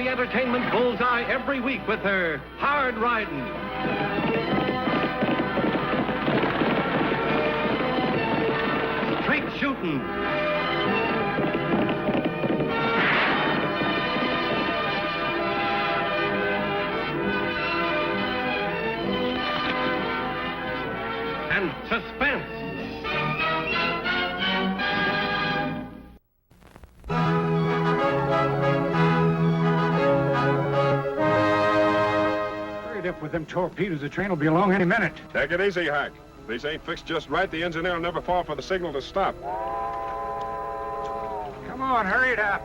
the entertainment bullseye every week with her hard riding. Straight shooting. And suspense. Hurry up with them torpedoes. The train will be along any minute. Take it easy, Hack. If these ain't fixed just right, the engineer will never fall for the signal to stop. Come on, hurry it up.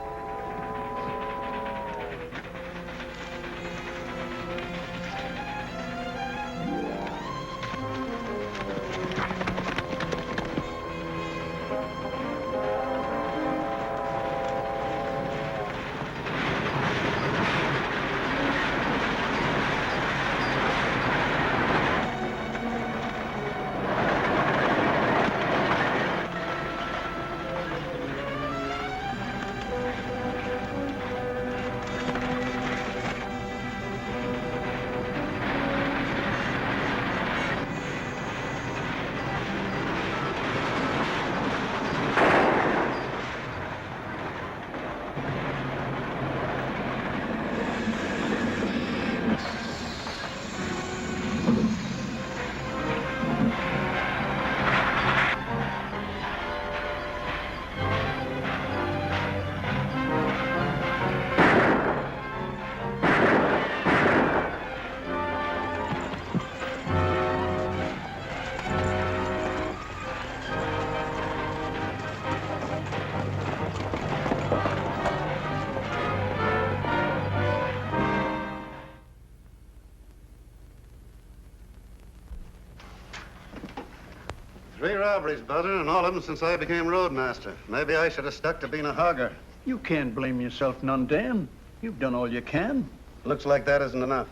Three robberies, Buzzer, and all of them since I became roadmaster. Maybe I should have stuck to being a hogger. You can't blame yourself none, Dan. You've done all you can. Looks like that isn't enough.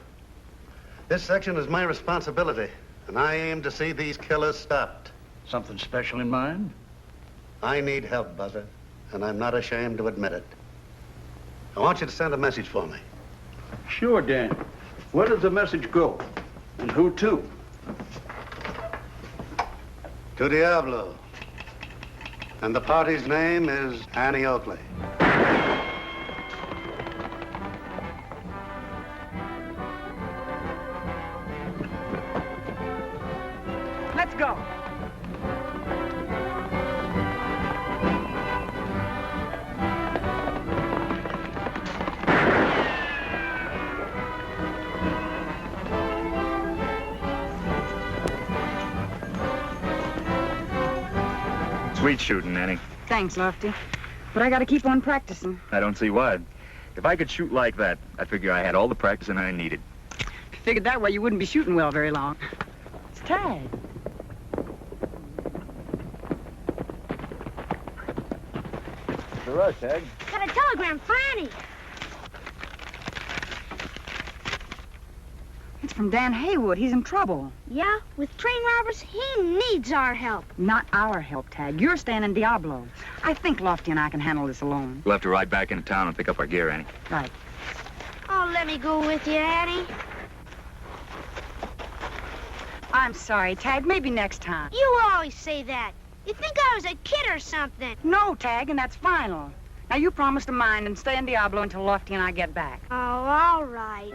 This section is my responsibility, and I aim to see these killers stopped. Something special in mind? I need help, Buzzer, and I'm not ashamed to admit it. I want you to send a message for me. Sure, Dan. Where does the message go? And who to? To Diablo. And the party's name is Annie Oakley. Let's go. Sweet shooting, Annie. Thanks, Lofty. But I gotta keep on practicing. I don't see why. If I could shoot like that, I figure I had all the practicing I needed. If you figured that way, you wouldn't be shooting well very long. It's Tag. All right, Tag. Got a telegram for Annie. It's from Dan Haywood. He's in trouble. Yeah, with train robbers, he needs our help. Not our help, Tag. You're staying in Diablo. I think Lofty and I can handle this alone. We'll have to ride back into town and pick up our gear, Annie. Right. Oh, let me go with you, Annie. I'm sorry, Tag. Maybe next time. You always say that. You think I was a kid or something. No, Tag, and that's final. Now, you promise to mind and stay in Diablo until Lofty and I get back. Oh, all right.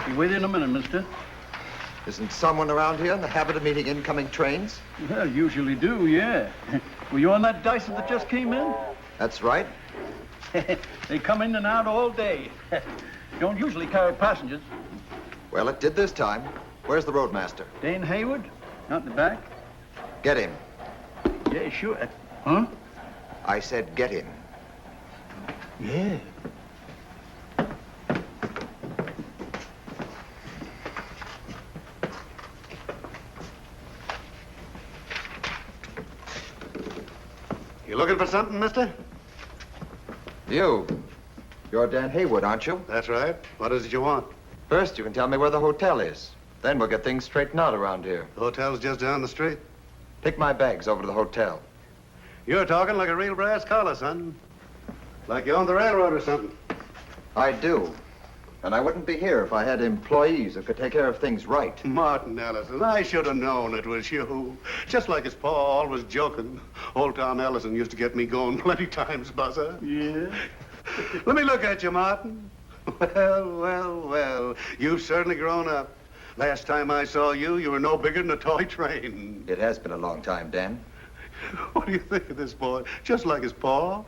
Be with you in a minute, mister. Isn't someone around here in the habit of meeting incoming trains? Well, usually do, yeah. Were you on that Dyson that just came in? That's right. They come in and out all day. Don't usually carry passengers. Well, it did this time. Where's the roadmaster? Dane Haywood, out in the back. Get him. Yeah, sure. Huh? I said get him. Yeah. You looking for something, mister? You're Dan Haywood, aren't you? That's right. What is it you want? First, you can tell me where the hotel is. Then we'll get things straightened out around here. The hotel's just down the street. Take my bags over to the hotel. You're talking like a real brass collar, son. Like you own the railroad or something. I do. And I wouldn't be here if I had employees who could take care of things right. Martin Ellison, I should have known it was you. Just like his pa always joking. Old Tom Ellison used to get me going plenty times, Buzzer. Yeah. Let me look at you, Martin. Well. You've certainly grown up. Last time I saw you, you were no bigger than a toy train. It has been a long time, Dan. What do you think of this boy? Just like his pa?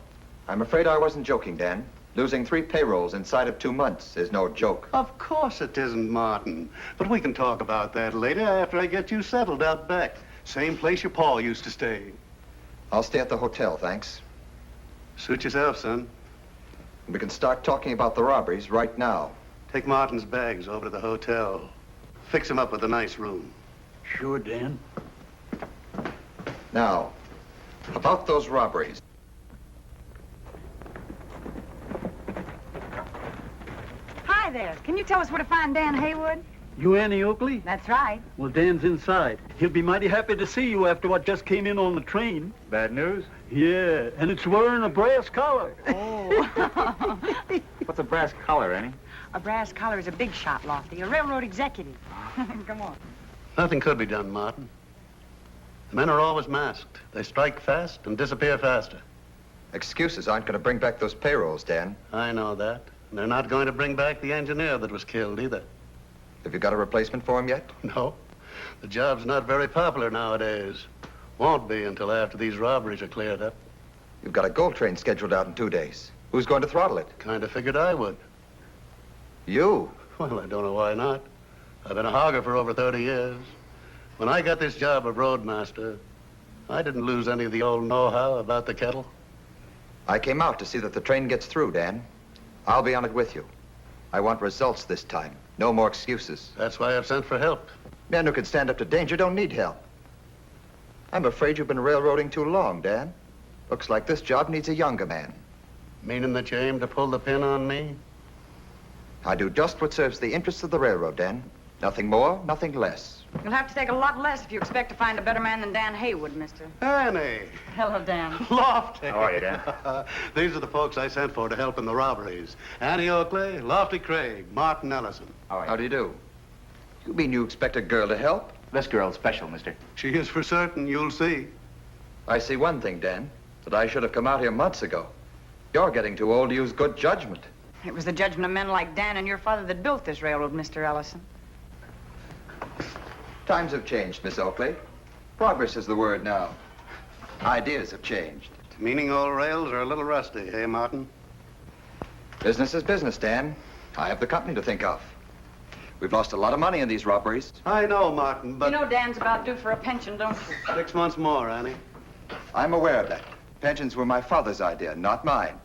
I'm afraid I wasn't joking, Dan. Losing 3 payrolls inside of 2 months is no joke. Of course it isn't, Martin. But we can talk about that later after I get you settled out back. Same place your pa used to stay. I'll stay at the hotel, thanks. Suit yourself, son. We can start talking about the robberies right now. Take Martin's bags over to the hotel. Fix him up with a nice room. Sure, Dan. Now, about those robberies. Hi there. Can you tell us where to find Dan Haywood? You Annie Oakley? That's right. Well, Dan's inside. He'll be mighty happy to see you after what just came in on the train. Bad news? Yeah, and it's wearing a brass collar. Oh. What's a brass collar, Annie? A brass collar is a big shot, Lofty. A railroad executive. Come on. Nothing could be done, Martin. The men are always masked. They strike fast and disappear faster. Excuses aren't going to bring back those payrolls, Dan. I know that. And they're not going to bring back the engineer that was killed either. Have you got a replacement for him yet? No. The job's not very popular nowadays. Won't be until after these robberies are cleared up. You've got a gold train scheduled out in 2 days. Who's going to throttle it? Kind of figured I would. You? Well, I don't know why not. I've been a hogger for over 30 years. When I got this job of roadmaster, I didn't lose any of the old know-how about the kettle. I came out to see that the train gets through, Dan. I'll be on it with you. I want results this time. No more excuses. That's why I've sent for help. Men who can stand up to danger don't need help. I'm afraid you've been railroading too long, Dan. Looks like this job needs a younger man. Meaning that you aim to pull the pin on me? I do just what serves the interests of the railroad, Dan. Nothing more, nothing less. You'll have to take a lot less if you expect to find a better man than Dan Haywood, mister. Annie! Hello, Dan. Lofty! How are you, Dan? These are the folks I sent for to help in the robberies. Annie Oakley, Lofty Craig, Martin Ellison. How do you do? You mean you expect a girl to help? This girl's special, mister. She is for certain, you'll see. I see one thing, Dan, that I should have come out here months ago. You're getting too old to use good judgment. It was the judgment of men like Dan and your father that built this railroad, Mr. Ellison. Times have changed, Miss Oakley. Progress is the word now. Ideas have changed. Meaning old rails are a little rusty, eh, Martin? Business is business, Dan. I have the company to think of. We've lost a lot of money in these robberies. I know, Martin, but... You know Dan's about due for a pension, don't you? 6 months more, Annie. I'm aware of that. Pensions were my father's idea, not mine.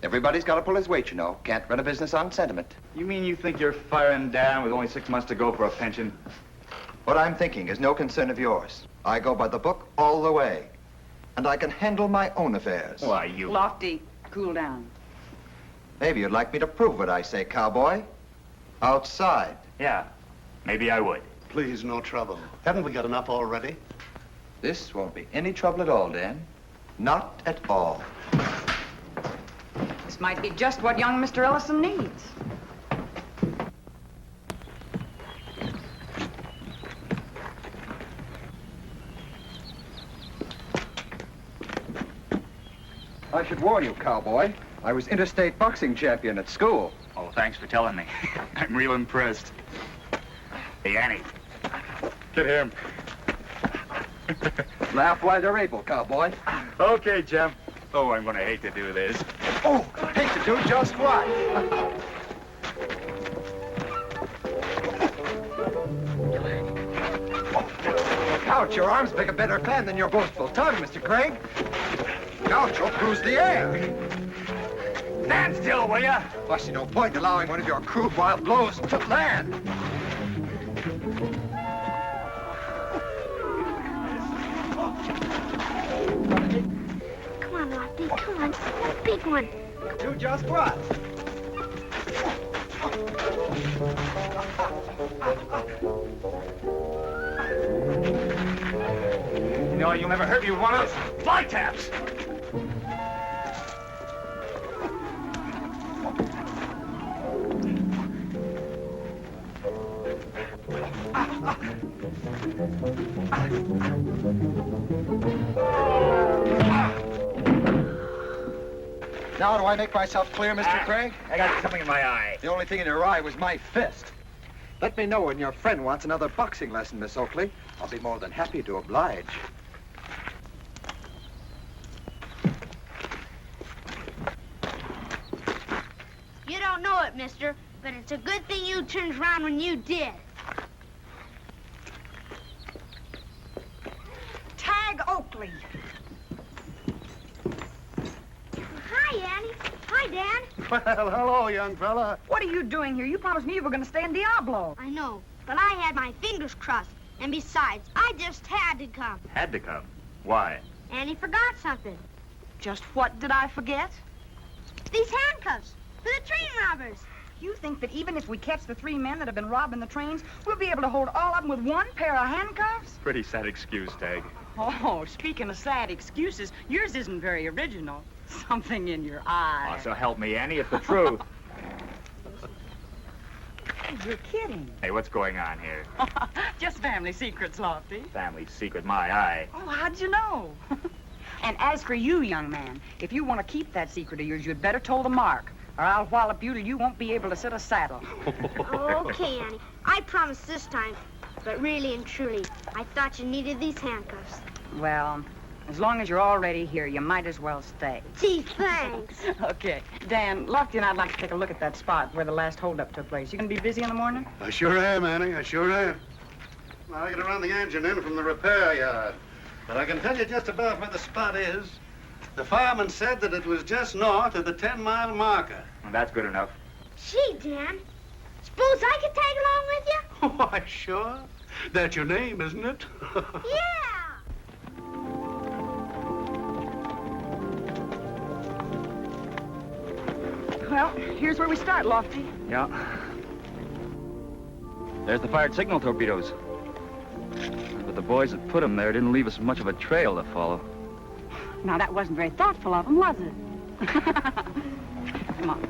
Everybody's got to pull his weight, you know. Can't run a business on sentiment. You mean you think you're firing Dan with only 6 months to go for a pension? What I'm thinking is no concern of yours. I go by the book all the way. And I can handle my own affairs. Why, you... Lofty, cool down. Maybe you'd like me to prove what I say, cowboy. Outside. Yeah, maybe I would. Please, no trouble. Haven't we got enough already? This won't be any trouble at all, Dan. Not at all. This might be just what young Mr. Ellison needs. I should warn you, cowboy. I was interstate boxing champion at school. Oh, thanks for telling me. I'm real impressed. Hey, Annie. Get him. Laugh while you're able, cowboy. Okay, Jim. Oh, I'm gonna hate to do this. Oh, hate to do just what? Ouch, your arms make a better fan than your boastful tongue, Mr. Craig. Ouch, you'll bruise the air. Stand still, will ya? I see no point in allowing one of your crude wild blows to land. Come on, Lofty, come on. That big one. Do just what? You know, you'll never hurt me with one of those fly taps. Now do I make myself clear, Mr. Craig? I got something in my eye. The only thing in your eye was my fist. Let me know when your friend wants another boxing lesson, Miss Oakley. I'll be more than happy to oblige. You don't know it, mister, but it's a good thing you turned around when you did. Tag Oakley. Hi, Annie. Hi, Dan. Well, hello, young fella. What are you doing here? You promised me you were going to stay in Diablo. I know, but I had my fingers crossed. And besides, I just had to come. Had to come. Why? Annie forgot something. Just what did I forget? These handcuffs for the train robbers. You think that even if we catch the 3 men that have been robbing the trains, we'll be able to hold all of them with one pair of handcuffs? Pretty sad excuse, Tag. Oh, speaking of sad excuses, yours isn't very original. Something in your eye. Oh, so help me, Annie, it's the truth. You're kidding. Hey, what's going on here? Just family secrets, Lofty. Family secret, my eye. Oh, how'd you know? And as for you, young man, if you want to keep that secret of yours, you'd better toe the mark, or I'll wallop you till you won't be able to sit a saddle. Okay, Annie. I promise this time. But really and truly, I thought you needed these handcuffs. Well, as long as you're already here, you might as well stay. Gee, thanks. Okay. Dan, Lofty and I'd like to take a look at that spot where the last holdup took place. You gonna be busy in the morning? I sure am, Annie. I sure am. Well, I gotta run the engine in from the repair yard. But I can tell you just about where the spot is. The fireman said that it was just north of the 10-mile marker. Well, that's good enough. Gee, Dan. Suppose I could tag along with you? Why, sure. That's your name, isn't it? Yeah. Well, here's where we start, Lofty. Yeah. There's the fired signal torpedoes. But the boys that put them there didn't leave us much of a trail to follow. Now, that wasn't very thoughtful of them, was it? Come on.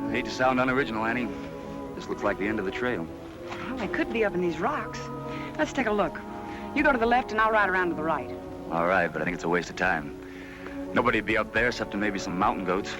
I hate to sound unoriginal, Annie. This looks like the end of the trail. Well, they could be up in these rocks. Let's take a look. You go to the left, and I'll ride around to the right. All right, but I think it's a waste of time. Nobody'd be up there except maybe some mountain goats.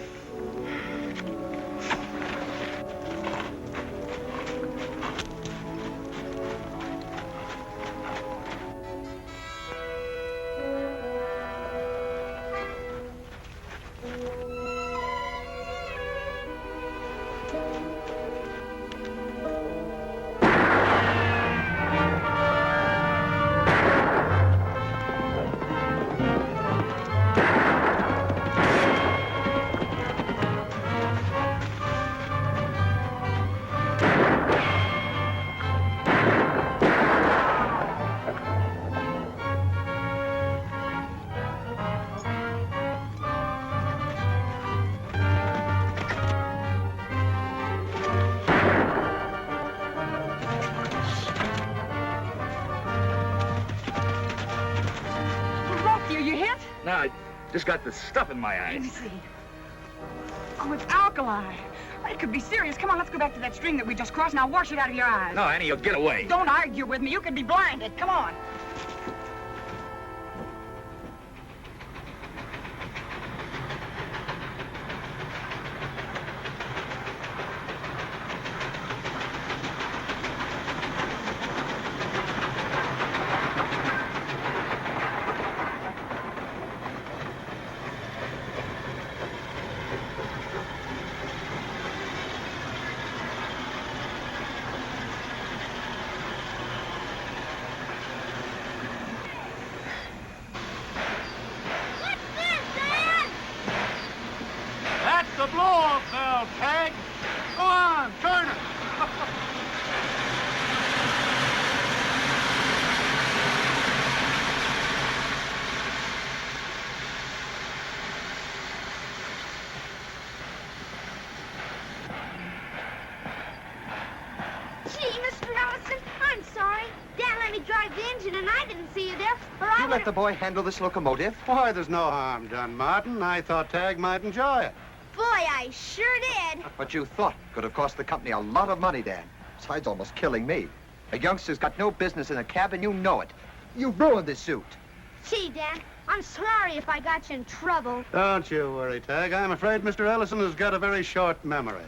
No, I just got the stuff in my Let me eyes. see. Oh, it's alkali. It could be serious. Come on, let's go back to that stream that we just crossed, and I'll wash it out of your eyes. No, Annie, you'll get away. Don't argue with me. You could be blinded. Come on. the blow-off valve, Tag. Go on, turn it. Gee, Mr. Ellison, I'm sorry. Dad let me drive the engine and I didn't see you there, or I You would let the boy handle this locomotive? Why, there's no harm done, Martin. I thought Tag might enjoy it. Boy, I sure did. What you thought could have cost the company a lot of money, Dan. Besides almost killing me. A youngster's got no business in a cab, and you know it. You ruined this suit. Gee, Dan, I'm sorry if I got you in trouble. Don't you worry, Tag. I'm afraid Mr. Ellison has got a very short memory.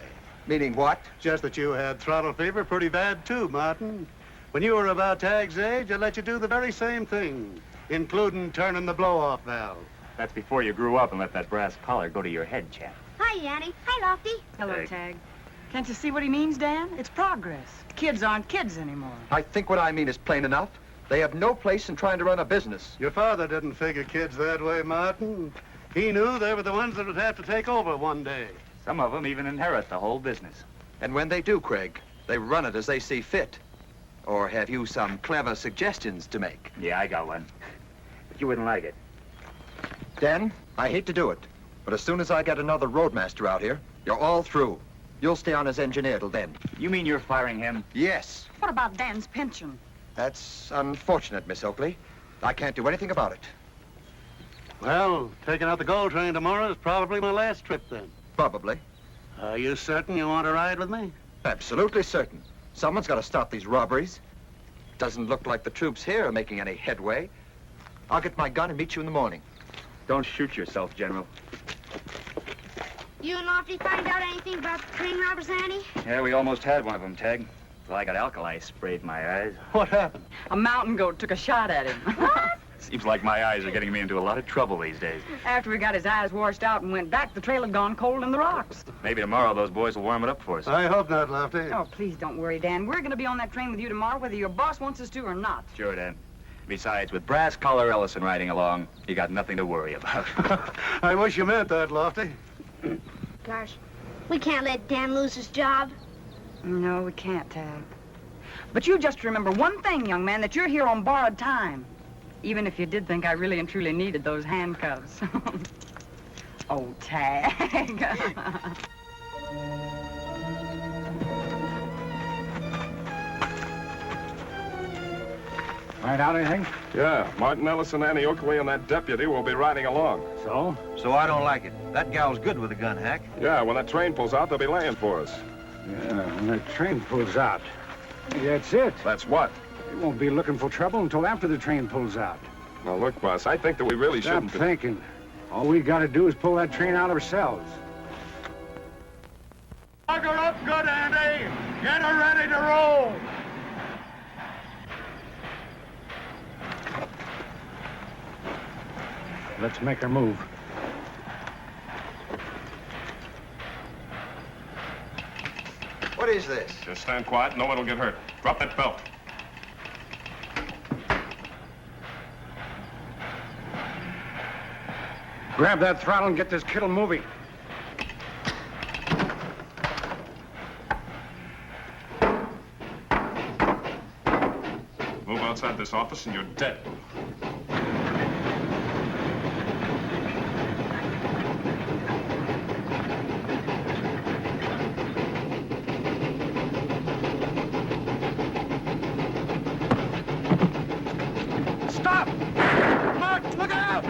Meaning what? Just that you had throttle fever pretty bad, too, Martin. When you were about Tag's age, I let you do the very same thing, including turning the blow-off valve. That's before you grew up and let that brass collar go to your head, chap. Hi, Annie. Hi, Lofty. Hello, Tag. Tag. Can't you see what he means, Dan? It's progress. Kids aren't kids anymore. I think what I mean is plain enough. They have no place in trying to run a business. Your father didn't figure kids that way, Martin. He knew they were the ones that would have to take over one day. Some of them even inherit the whole business. And when they do, Craig, they run it as they see fit. Or have you some clever suggestions to make? Yeah, I got one. But you wouldn't like it. Dan, I hate to do it, but as soon as I get another roadmaster out here, you're all through. You'll stay on as engineer till then. You mean you're firing him? Yes. What about Dan's pension? That's unfortunate, Miss Oakley. I can't do anything about it. Well, taking out the gold train tomorrow is probably my last trip then. Probably. Are you certain you want to ride with me? Absolutely certain. Someone's got to stop these robberies. Doesn't look like the troops here are making any headway. I'll get my gun and meet you in the morning. Don't shoot yourself, General. You and Lofty find out anything about the train robbers, Annie? Yeah, we almost had one of them, Tag. Well, I got alkali sprayed in my eyes. What happened? A mountain goat took a shot at him. What? Seems like my eyes are getting me into a lot of trouble these days. After we got his eyes washed out and went back, the trail had gone cold in the rocks. Maybe tomorrow those boys will warm it up for us. I hope not, Lofty. Oh, please don't worry, Dan. We're going to be on that train with you tomorrow, whether your boss wants us to or not. Sure, Dan. Besides, with Brass Collar Ellison riding along, you got nothing to worry about. I wish you meant that, Lofty. Gosh, we can't let Dan lose his job. No, we can't, Tag. But you just remember one thing, young man, that you're here on borrowed time. Even if you did think I really and truly needed those handcuffs. Oh, Tag. Find out anything? Yeah, Martin Ellison, Annie Oakley, and that deputy will be riding along. So? So I don't like it. That gal's good with a gun, Hack. Yeah, when that train pulls out, they'll be laying for us. Yeah, when that train pulls out. That's it. That's what? We won't be looking for trouble until after the train pulls out. Now, look, boss, I think that we really Stop shouldn't be... thinking. All we gotta do is pull that train out ourselves. Lock her up good, Andy. Get her ready to roll. Let's make her move. What is this? Just stand quiet. No one will get hurt. Drop that belt. Grab that throttle and get this kittle moving. Move outside this office and you're dead. Stop! Mark, look out!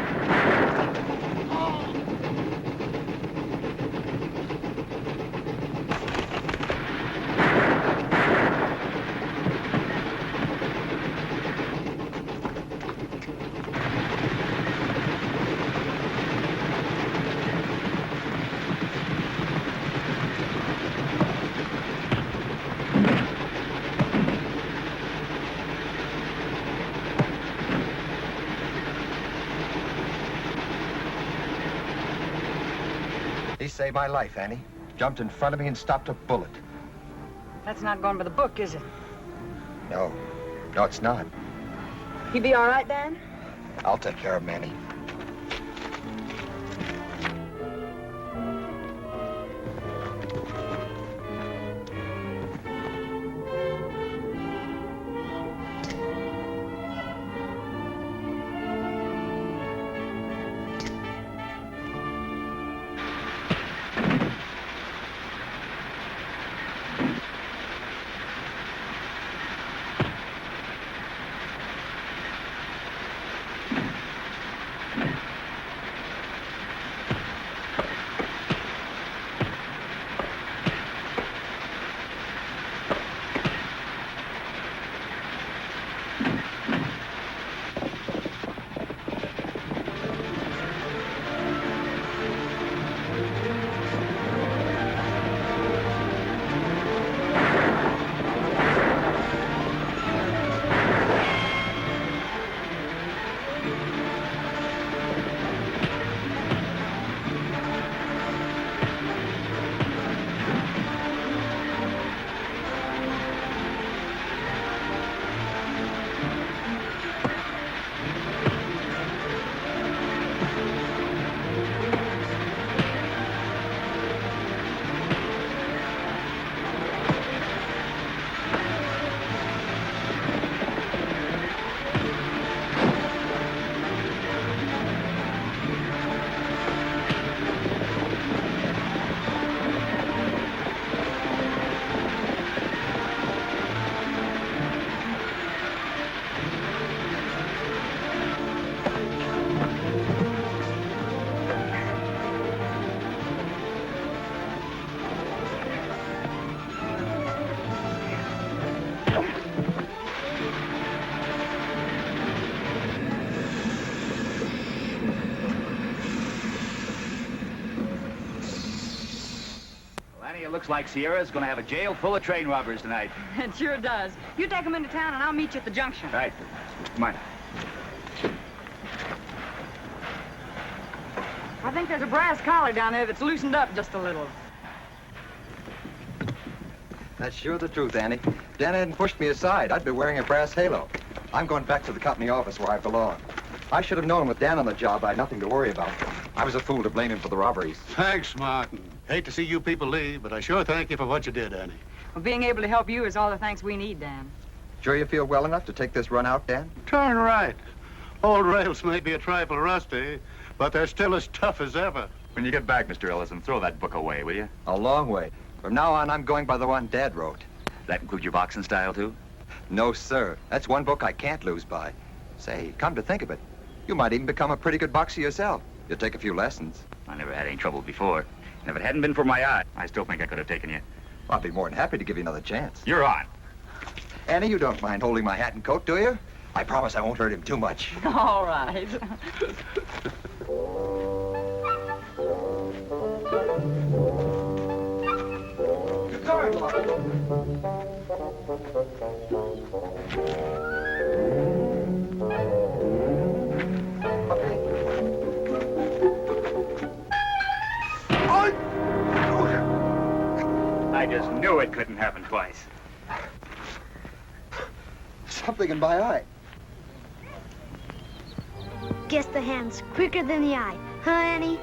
He saved my life, Annie. Jumped in front of me and stopped a bullet. That's not going by the book, is it? No. No, it's not. He be all right, Dan? I'll take care of him, Annie. Annie, it looks like Sierra's going to have a jail full of train robbers tonight. It sure does. You take them into town, and I'll meet you at the junction. Right. Come on. I think there's a brass collar down there that's loosened up just a little. That's sure the truth, Annie. If Dan hadn't pushed me aside, I'd be wearing a brass halo. I'm going back to the company office where I belong. I should have known with Dan on the job I had nothing to worry about. I was a fool to blame him for the robberies. Thanks, Martin. Hate to see you people leave, but I sure thank you for what you did, Annie. Well, being able to help you is all the thanks we need, Dan. Sure you feel well enough to take this run out, Dan? Turn right. Old rails may be a trifle rusty, but they're still as tough as ever. When you get back, Mr. Ellison, throw that book away, will you? A long way. From now on, I'm going by the one Dad wrote. That include your boxing style, too? No, sir. That's one book I can't lose by. Say, come to think of it, you might even become a pretty good boxer yourself. You'll take a few lessons. I never had any trouble before. And if it hadn't been for my eye, I still think I could have taken you. I'll be more than happy to give you another chance. You're on. Annie, you don't mind holding my hat and coat, do you? I promise I won't hurt him too much. All right. I just knew it couldn't happen twice. Something in my eye. Guess the hand's quicker than the eye. Huh, Annie?